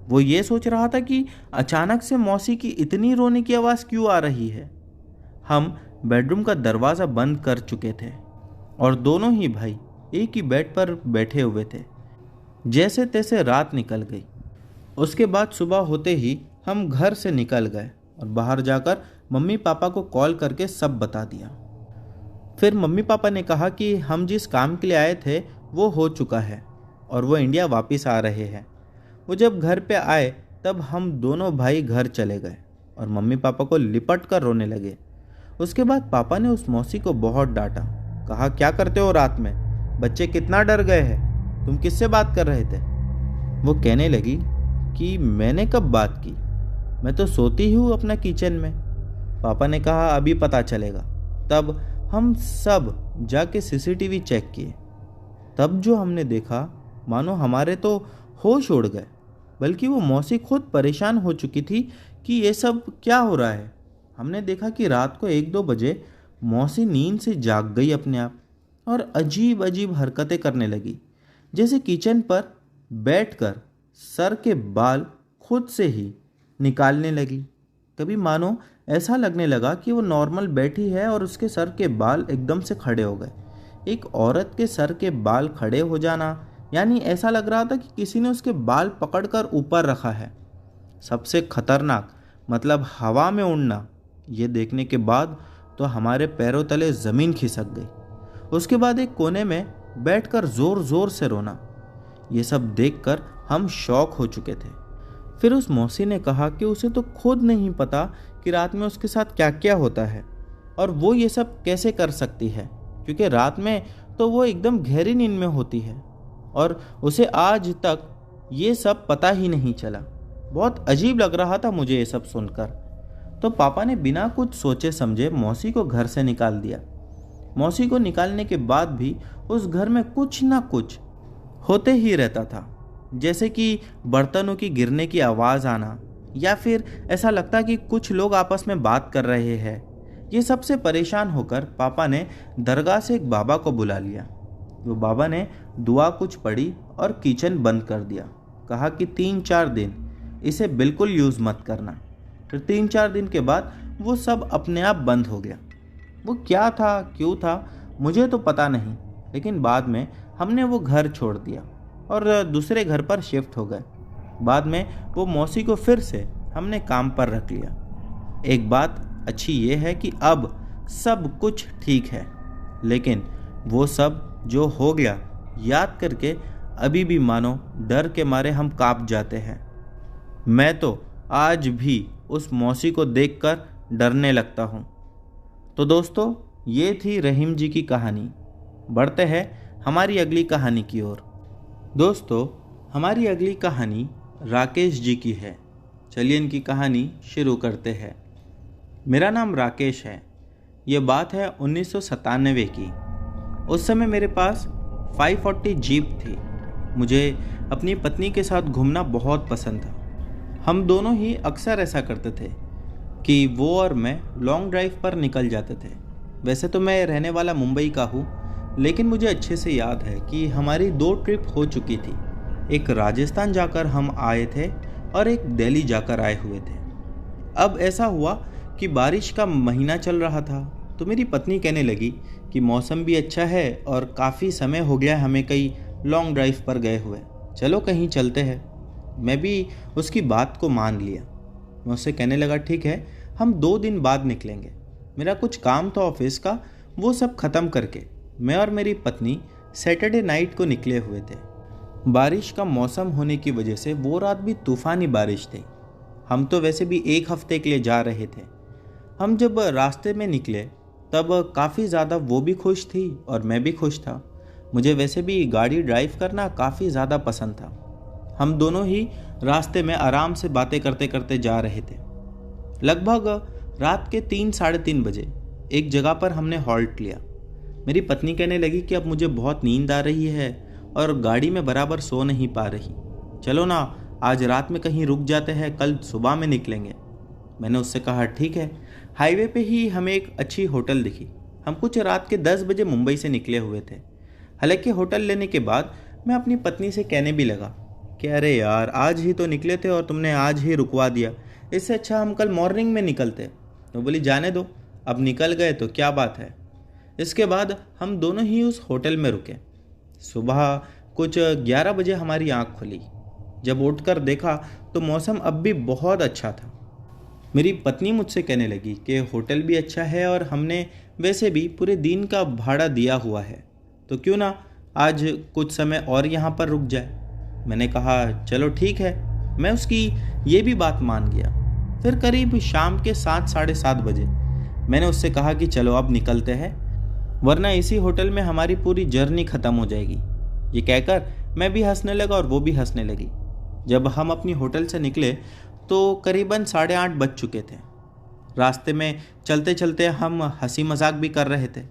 वो ये सोच रहा था कि अचानक से मौसी की इतनी रोने की आवाज़ क्यों आ रही है। हम बेडरूम का दरवाज़ा बंद कर चुके थे और दोनों ही भाई एक ही बेड पर बैठे हुए थे। जैसे तैसे रात निकल गई। उसके बाद सुबह होते ही हम घर से निकल गए और बाहर जाकर मम्मी पापा को कॉल करके सब बता दिया। फिर मम्मी पापा ने कहा कि हम जिस काम के लिए आए थे वो हो चुका है और वो इंडिया वापस आ रहे हैं। वो जब घर पे आए तब हम दोनों भाई घर चले गए और मम्मी पापा को लिपट कर रोने लगे। उसके बाद पापा ने उस मौसी को बहुत डांटा, कहा क्या करते हो रात में, बच्चे कितना डर गए हैं, तुम किससे बात कर रहे थे। वो कहने लगी कि मैंने कब बात की, मैं तो सोती ही हूँ अपना किचन में। पापा ने कहा अभी पता चलेगा। तब हम सब जाके सीसीटीवी चेक किए। तब जो हमने देखा मानो हमारे तो होश उड़ गए, बल्कि वो मौसी खुद परेशान हो चुकी थी कि ये सब क्या हो रहा है। हमने देखा कि रात को 1-2 बजे मौसी नींद से जाग गई अपने आप और अजीब अजीब हरकतें करने लगी, जैसे किचन पर बैठकर सर के बाल खुद से ही निकालने लगी। कभी मानो ऐसा लगने लगा कि वो नॉर्मल बैठी है और उसके सर के बाल एकदम से खड़े हो गए। एक औरत के सर के बाल खड़े हो जाना यानी ऐसा लग रहा था कि किसी ने उसके बाल पकड़कर ऊपर रखा है। सबसे खतरनाक मतलब हवा में उड़ना, ये देखने के बाद तो हमारे पैरों तले ज़मीन खिसक गई। उसके बाद एक कोने में बैठकर ज़ोर ज़ोर से रोना। ये सब देखकर हम शॉक हो चुके थे। फिर उस मौसी ने कहा कि उसे तो खुद नहीं पता कि रात में उसके साथ क्या क्या होता है और वो ये सब कैसे कर सकती है, क्योंकि रात में तो वो एकदम गहरी नींद में होती है और उसे आज तक ये सब पता ही नहीं चला। बहुत अजीब लग रहा था मुझे ये सब सुनकर। तो पापा ने बिना कुछ सोचे समझे मौसी को घर से निकाल दिया। मौसी को निकालने के बाद भी उस घर में कुछ ना कुछ होते ही रहता था, जैसे कि बर्तनों की गिरने की आवाज़ आना या फिर ऐसा लगता कि कुछ लोग आपस में बात कर रहे हैं। ये सबसे परेशान होकर पापा ने दरगाह से एक बाबा को बुला लिया। वो बाबा ने दुआ कुछ पढ़ी और किचन बंद कर दिया। कहा कि 3-4 दिन इसे बिल्कुल यूज़ मत करना। फिर 3-4 दिन के बाद वो सब अपने आप बंद हो गया। वो क्या था क्यों था मुझे तो पता नहीं, लेकिन बाद में हमने वो घर छोड़ दिया और दूसरे घर पर शिफ्ट हो गए। बाद में वो मौसी को फिर से हमने काम पर रख लिया। एक बात अच्छी ये है कि अब सब कुछ ठीक है, लेकिन वो सब जो हो गया याद करके अभी भी मानो डर के मारे हम कांप जाते हैं। मैं तो आज भी उस मौसी को देखकर डरने लगता हूँ। तो दोस्तों, ये थी रहीम जी की कहानी। बढ़ते हैं हमारी अगली कहानी की ओर। दोस्तों, हमारी अगली कहानी राकेश जी की है। चलिए इनकी कहानी शुरू करते हैं। मेरा नाम राकेश है। ये बात है 1997 की। उस समय मेरे पास 540 जीप थी। मुझे अपनी पत्नी के साथ घूमना बहुत पसंद था। हम दोनों ही अक्सर ऐसा करते थे कि वो और मैं लॉन्ग ड्राइव पर निकल जाते थे। वैसे तो मैं रहने वाला मुंबई का हूँ, लेकिन मुझे अच्छे से याद है कि हमारी 2 ट्रिप हो चुकी थी। एक राजस्थान जाकर हम आए थे और एक दिल्ली जाकर आए हुए थे। अब ऐसा हुआ कि बारिश का महीना चल रहा था, तो मेरी पत्नी कहने लगी कि मौसम भी अच्छा है और काफ़ी समय हो गया हमें कहीं लॉन्ग ड्राइव पर गए हुए, चलो कहीं चलते हैं। मैं भी उसकी बात को मान लिया। मैं उससे कहने लगा ठीक है, हम 2 दिन बाद निकलेंगे। मेरा कुछ काम था ऑफिस का, वो सब ख़त्म करके मैं और मेरी पत्नी सैटरडे नाइट को निकले हुए थे। बारिश का मौसम होने की वजह से वो रात भी तूफ़ानी बारिश थी। हम तो वैसे भी 1 हफ्ते के लिए जा रहे थे। हम जब रास्ते में निकले तब काफ़ी ज़्यादा वो भी खुश थी और मैं भी खुश था। मुझे वैसे भी गाड़ी ड्राइव करना काफ़ी ज़्यादा पसंद था। हम दोनों ही रास्ते में आराम से बातें करते करते जा रहे थे। लगभग रात के 3 साढ़े 3 बजे एक जगह पर हमने हॉल्ट लिया। मेरी पत्नी कहने लगी कि अब मुझे बहुत नींद आ रही है और गाड़ी में बराबर सो नहीं पा रही, चलो ना आज रात में कहीं रुक जाते हैं, कल सुबह में निकलेंगे। मैंने उससे कहा ठीक है। हाईवे पे ही हमें एक अच्छी होटल दिखी। हम कुछ रात के 10 बजे मुंबई से निकले हुए थे। हालांकि होटल लेने के बाद मैं अपनी पत्नी से कहने भी लगा कि अरे यार, आज ही तो निकले थे और तुमने आज ही रुकवा दिया, इससे अच्छा हम कल मॉर्निंग में निकलते। तो बोली जाने दो, अब निकल गए तो क्या बात है। इसके बाद हम दोनों ही उस होटल में रुके। सुबह कुछ 11 बजे हमारी आंख खुली। जब उठकर देखा तो मौसम अब भी बहुत अच्छा था। मेरी पत्नी मुझसे कहने लगी कि होटल भी अच्छा है और हमने वैसे भी पूरे दिन का भाड़ा दिया हुआ है, तो क्यों ना आज कुछ समय और यहाँ पर रुक जाए। मैंने कहा चलो ठीक है। मैं उसकी ये भी बात मान गया। फिर करीब शाम के 7 साढ़े 7 बजे मैंने उससे कहा कि चलो अब निकलते हैं, वरना इसी होटल में हमारी पूरी जर्नी ख़त्म हो जाएगी। ये कहकर मैं भी हंसने लगा और वो भी हंसने लगी। जब हम अपनी होटल से निकले तो करीबन 8:30 बज चुके थे। रास्ते में चलते चलते हम हंसी मजाक भी कर रहे थे।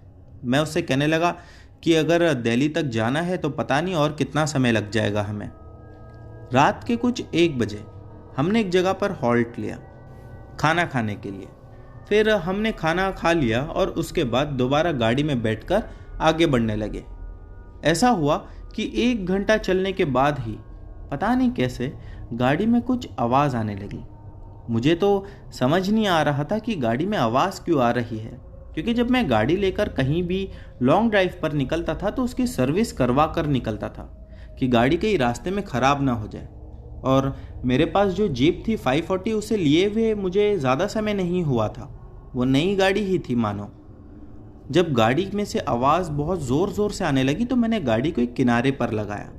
मैं उससे कहने लगा कि अगर दिल्ली तक जाना है तो पता नहीं और कितना समय लग जाएगा हमें। रात के कुछ 1 बजे हमने एक जगह पर हॉल्ट लिया खाना खाने के लिए। फिर हमने खाना खा लिया और उसके बाद दोबारा गाड़ी में बैठकर आगे बढ़ने लगे। ऐसा हुआ कि 1 घंटा चलने के बाद ही पता नहीं कैसे गाड़ी में कुछ आवाज़ आने लगी। मुझे तो समझ नहीं आ रहा था कि गाड़ी में आवाज़ क्यों आ रही है, क्योंकि जब मैं गाड़ी लेकर कहीं भी लॉन्ग ड्राइव पर निकलता था तो उसकी सर्विस करवा कर निकलता था कि गाड़ी कहीं रास्ते में ख़राब ना हो जाए। और मेरे पास जो जीप थी 540, उसे लिए हुए मुझे ज़्यादा समय नहीं हुआ था, वो नई गाड़ी ही थी मानो। जब गाड़ी में से आवाज़ बहुत ज़ोर ज़ोर से आने लगी तो मैंने गाड़ी को एक किनारे पर लगाया।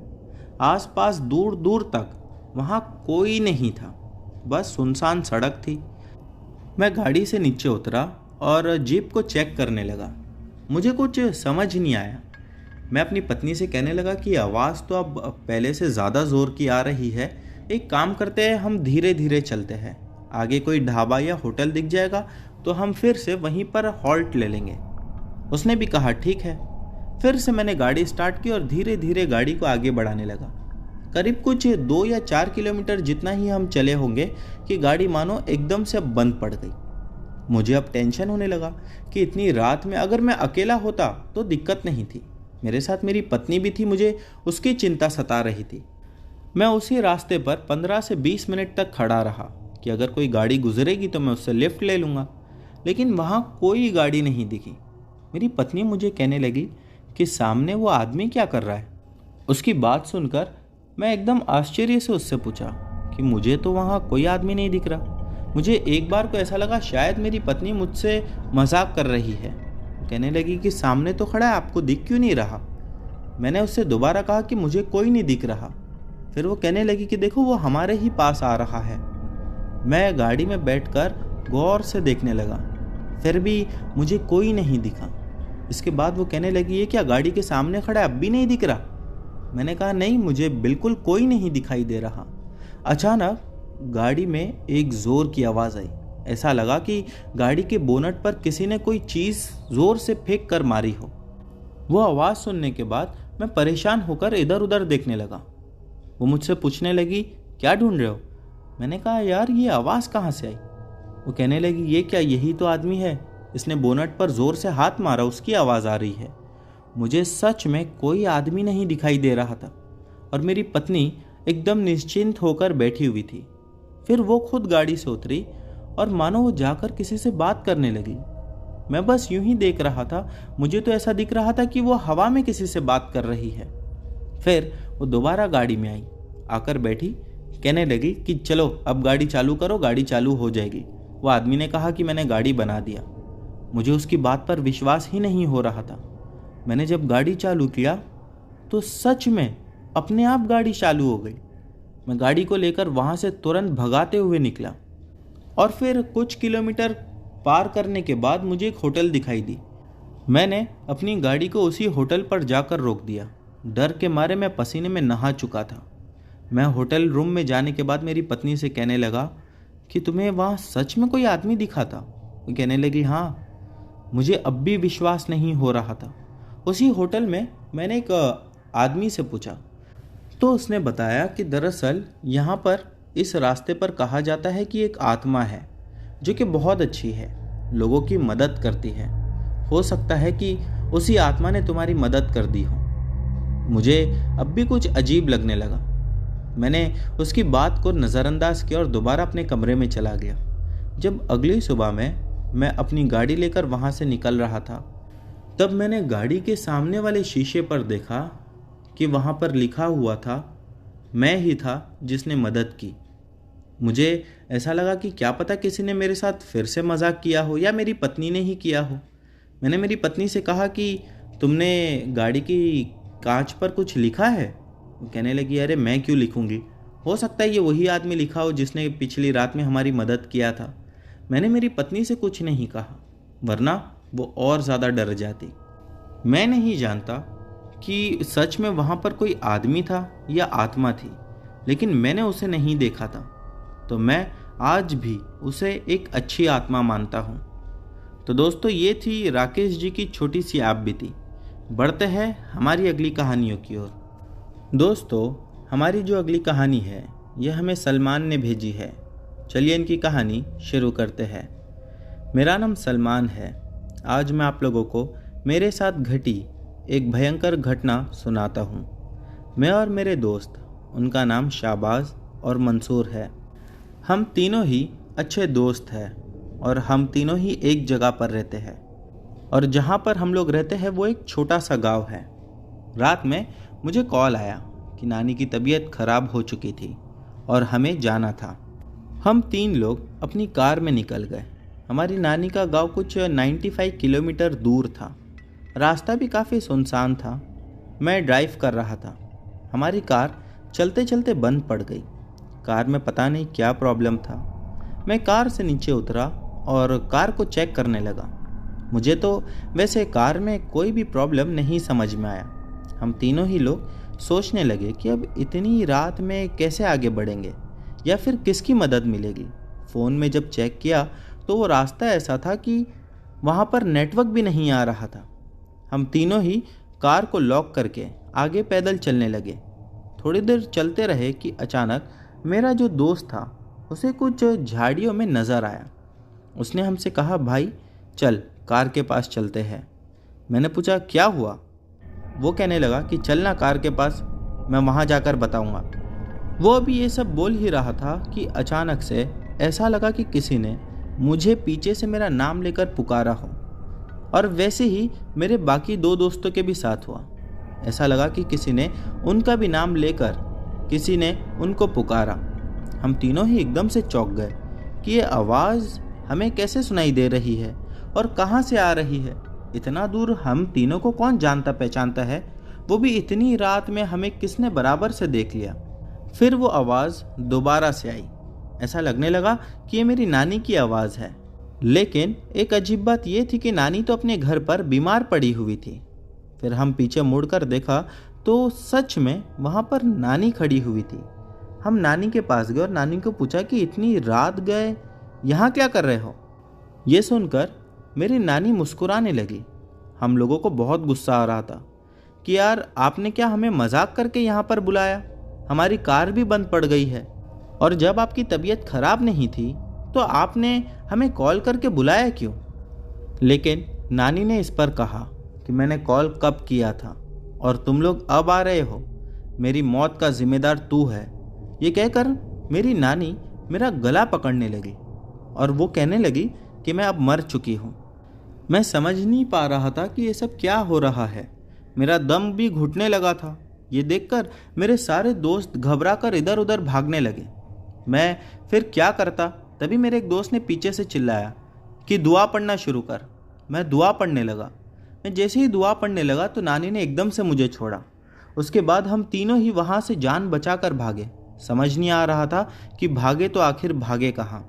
आसपास दूर दूर तक वहाँ कोई नहीं था, बस सुनसान सड़क थी। मैं गाड़ी से नीचे उतरा और जीप को चेक करने लगा। मुझे कुछ समझ नहीं आया। मैं अपनी पत्नी से कहने लगा कि आवाज़ तो अब पहले से ज़्यादा ज़ोर की आ रही है, एक काम करते हैं, हम धीरे धीरे चलते हैं, आगे कोई ढाबा या होटल दिख जाएगा तो हम फिर से वहीं पर हॉल्ट ले लेंगे। उसने भी कहा ठीक है। फिर से मैंने गाड़ी स्टार्ट की और धीरे धीरे गाड़ी को आगे बढ़ाने लगा। करीब कुछ 2 या 4 किलोमीटर जितना ही हम चले होंगे कि गाड़ी मानो एकदम से बंद पड़ गई। मुझे अब टेंशन होने लगा कि इतनी रात में अगर मैं अकेला होता तो दिक्कत नहीं थी, मेरे साथ मेरी पत्नी भी थी, मुझे उसकी चिंता सता रही थी। मैं उसी रास्ते पर 15 से 20 मिनट तक खड़ा रहा कि अगर कोई गाड़ी गुजरेगी तो मैं उससे लिफ्ट ले लूँगा, लेकिन वहाँ कोई गाड़ी नहीं दिखी। मेरी पत्नी मुझे कहने लगी कि सामने वो आदमी क्या कर रहा है। उसकी बात सुनकर मैं एकदम आश्चर्य से उससे पूछा कि मुझे तो वहाँ कोई आदमी नहीं दिख रहा। मुझे एक बार को ऐसा लगा शायद मेरी पत्नी मुझसे मजाक कर रही है। कहने लगी कि सामने तो खड़ा है, आपको दिख क्यों नहीं रहा। मैंने उससे दोबारा कहा कि मुझे कोई नहीं दिख रहा। फिर वो कहने लगी कि देखो वो हमारे ही पास आ रहा है। मैं गाड़ी में बैठकर गौर से देखने लगा, फिर भी मुझे कोई नहीं दिखा। इसके बाद वो कहने लगी ये क्या गाड़ी के सामने खड़ा है, अब भी नहीं दिख रहा। मैंने कहा नहीं, मुझे बिल्कुल कोई नहीं दिखाई दे रहा। अचानक गाड़ी में एक ज़ोर की आवाज़ आई। ऐसा लगा कि गाड़ी के बोनट पर किसी ने कोई चीज़ ज़ोर से फेंक कर मारी हो। वो आवाज़ सुनने के बाद मैं परेशान होकर इधर उधर देखने लगा। वो मुझसे पूछने लगी क्या ढूंढ रहे हो। मैंने कहा यार ये आवाज़ कहाँ से आई। वो कहने लगी ये क्या, यही तो आदमी है, इसने बोनट पर ज़ोर से हाथ मारा, उसकी आवाज़ आ रही है। मुझे सच में कोई आदमी नहीं दिखाई दे रहा था और मेरी पत्नी एकदम निश्चिंत होकर बैठी हुई थी। फिर वो खुद गाड़ी से उतरी और मानो वो जाकर किसी से बात करने लगी। मैं बस यूं ही देख रहा था, मुझे तो ऐसा दिख रहा था कि वो हवा में किसी से बात कर रही है। फिर वो दोबारा गाड़ी में आई, आकर बैठी, कहने लगी कि चलो अब गाड़ी चालू करो, गाड़ी चालू हो जाएगी। वो आदमी ने कहा कि मैंने गाड़ी बना दिया। मुझे उसकी बात पर विश्वास ही नहीं हो रहा था। मैंने जब गाड़ी चालू किया तो सच में अपने आप गाड़ी चालू हो गई। मैं गाड़ी को लेकर वहाँ से तुरंत भगाते हुए निकला और फिर कुछ किलोमीटर पार करने के बाद मुझे एक होटल दिखाई दी। मैंने अपनी गाड़ी को उसी होटल पर जाकर रोक दिया। डर के मारे मैं पसीने में नहा चुका था। मैं होटल रूम में जाने के बाद मेरी पत्नी से कहने लगा कि तुम्हें वहाँ सच में कोई आदमी दिखा था? वो कहने लगी हाँ। मुझे अब भी विश्वास नहीं हो रहा था। उसी होटल में मैंने एक आदमी से पूछा तो उसने बताया कि दरअसल यहाँ पर इस रास्ते पर कहा जाता है कि एक आत्मा है जो कि बहुत अच्छी है, लोगों की मदद करती है। हो सकता है कि उसी आत्मा ने तुम्हारी मदद कर दी हो। मुझे अब भी कुछ अजीब लगने लगा। मैंने उसकी बात को नज़रअंदाज किया और दोबारा अपने कमरे में चला गया। जब अगली सुबह में मैं अपनी गाड़ी लेकर वहाँ से निकल रहा था, तब मैंने गाड़ी के सामने वाले शीशे पर देखा कि वहाँ पर लिखा हुआ था, मैं ही था जिसने मदद की। मुझे ऐसा लगा कि क्या पता किसी ने मेरे साथ फिर से मजाक किया हो या मेरी पत्नी ने ही किया हो। मैंने मेरी पत्नी से कहा कि तुमने गाड़ी की कांच पर कुछ लिखा है? वो कहने लगी अरे मैं क्यों लिखूंगी, हो सकता है ये वही आदमी लिखा हो जिसने पिछली रात में हमारी मदद किया था। मैंने मेरी पत्नी से कुछ नहीं कहा, वरना वो और ज़्यादा डर जाती। मैं नहीं जानता कि सच में वहाँ पर कोई आदमी था या आत्मा थी, लेकिन मैंने उसे नहीं देखा था, तो मैं आज भी उसे एक अच्छी आत्मा मानता हूँ। तो दोस्तों, ये थी राकेश जी की छोटी सी आप बीती। बढ़ते हैं हमारी अगली कहानियों की ओर। दोस्तों, हमारी जो अगली कहानी है यह हमें सलमान ने भेजी है। चलिए इनकी कहानी शुरू करते हैं। मेरा नाम सलमान है। आज मैं आप लोगों को मेरे साथ घटी एक भयंकर घटना सुनाता हूँ। मैं और मेरे दोस्त, उनका नाम शाहबाज और मंसूर है, हम तीनों ही अच्छे दोस्त हैं और हम तीनों ही एक जगह पर रहते हैं। और जहाँ पर हम लोग रहते हैं वो एक छोटा सा गांव है। रात में मुझे कॉल आया कि नानी की तबीयत खराब हो चुकी थी और हमें जाना था। हम 3 लोग अपनी कार में निकल गए। हमारी नानी का गांव कुछ 95 किलोमीटर दूर था। रास्ता भी काफ़ी सुनसान था। मैं ड्राइव कर रहा था। हमारी कार चलते चलते बंद पड़ गई। कार में पता नहीं क्या प्रॉब्लम था। मैं कार से नीचे उतरा और कार को चेक करने लगा। मुझे तो वैसे कार में कोई भी प्रॉब्लम नहीं समझ में आया। हम तीनों ही लोग सोचने लगे कि अब इतनी रात में कैसे आगे बढ़ेंगे या फिर किसकी मदद मिलेगी। फ़ोन में जब चेक किया तो वो रास्ता ऐसा था कि वहाँ पर नेटवर्क भी नहीं आ रहा था। हम तीनों ही कार को लॉक करके आगे पैदल चलने लगे। थोड़ी देर चलते रहे कि अचानक मेरा जो दोस्त था उसे कुछ झाड़ियों में नज़र आया। उसने हमसे कहा, भाई चल कार के पास चलते हैं। मैंने पूछा क्या हुआ? वो कहने लगा कि चलना कार के पास, मैं वहाँ जाकर बताऊँगा। वो अभी ये सब बोल ही रहा था कि अचानक से ऐसा लगा कि किसी ने मुझे पीछे से मेरा नाम लेकर पुकारा हो, और वैसे ही मेरे बाकी 2 दोस्तों के भी साथ हुआ। ऐसा लगा कि किसी ने उनका भी नाम लेकर किसी ने उनको पुकारा। हम तीनों ही एकदम से चौंक गए कि ये आवाज़ हमें कैसे सुनाई दे रही है और कहाँ से आ रही है। इतना दूर हम तीनों को कौन जानता पहचानता है, वो भी इतनी रात में हमें किसने बराबर से देख लिया। फिर वो आवाज़ दोबारा से आई। ऐसा लगने लगा कि ये मेरी नानी की आवाज़ है। लेकिन एक अजीब बात ये थी कि नानी तो अपने घर पर बीमार पड़ी हुई थी। फिर हम पीछे मुड़कर देखा तो सच में वहाँ पर नानी खड़ी हुई थी। हम नानी के पास गए और नानी को पूछा कि इतनी रात गए यहाँ क्या कर रहे हो? ये सुनकर मेरी नानी मुस्कुराने लगी। हम लोगों को बहुत गुस्सा आ रहा था कि यार आपने क्या हमें मजाक करके यहाँ पर बुलाया? हमारी कार भी बंद पड़ गई है, और जब आपकी तबीयत खराब नहीं थी तो आपने हमें कॉल करके बुलाया क्यों? लेकिन नानी ने इस पर कहा कि मैंने कॉल कब किया था और तुम लोग अब आ रहे हो। मेरी मौत का जिम्मेदार तू है। ये कहकर मेरी नानी मेरा गला पकड़ने लगी और वो कहने लगी कि मैं अब मर चुकी हूँ। मैं समझ नहीं पा रहा था कि ये सब क्या हो रहा है। मेरा दम भी घुटने लगा था। ये देखकर मेरे सारे दोस्त घबरा कर इधर उधर भागने लगे। मैं फिर क्या करता, तभी मेरे एक दोस्त ने पीछे से चिल्लाया कि दुआ पढ़ना शुरू कर। मैं दुआ पढ़ने लगा। मैं जैसे ही दुआ पढ़ने लगा तो नानी ने एकदम से मुझे छोड़ा। उसके बाद हम तीनों ही वहाँ से जान बचाकर भागे। समझ नहीं आ रहा था कि भागे तो आखिर भागे कहाँ।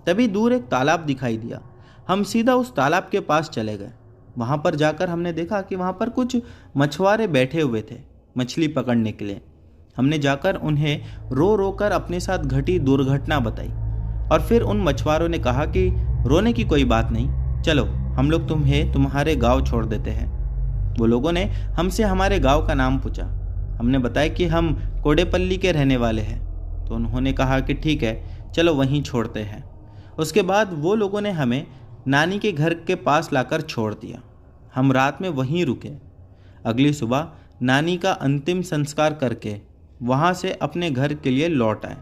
तभी दूर एक तालाब दिखाई दिया। हम सीधा उस तालाब के पास चले गए। वहाँ पर जाकर हमने देखा कि वहाँ पर कुछ मछुआरे बैठे हुए थे मछली पकड़ने के लिए। हमने जाकर उन्हें रो रो कर अपने साथ घटी दुर्घटना बताई और फिर उन मछुआरों ने कहा कि रोने की कोई बात नहीं, चलो हम लोग तुम्हें तुम्हारे गांव छोड़ देते हैं। वो लोगों ने हमसे हमारे गांव का नाम पूछा। हमने बताया कि हम कोडेपल्ली के रहने वाले हैं। तो उन्होंने कहा कि ठीक है, चलो वहीं छोड़ते हैं। उसके बाद वो लोगों ने हमें नानी के घर के पास लाकर छोड़ दिया। हम रात में वहीं रुके। अगली सुबह नानी का अंतिम संस्कार करके वहाँ से अपने घर के लिए लौट आए।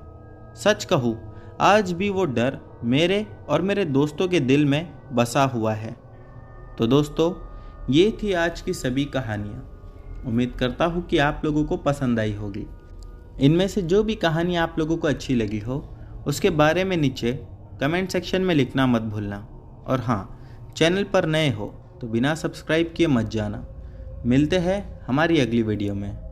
सच कहूँ, आज भी वो डर मेरे और मेरे दोस्तों के दिल में बसा हुआ है। तो दोस्तों, ये थी आज की सभी कहानियाँ। उम्मीद करता हूँ कि आप लोगों को पसंद आई होगी। इनमें से जो भी कहानी आप लोगों को अच्छी लगी हो उसके बारे में नीचे कमेंट सेक्शन में लिखना मत भूलना। और हाँ, चैनल पर नए हो तो बिना सब्सक्राइब किए मत जाना। मिलते हैं हमारी अगली वीडियो में।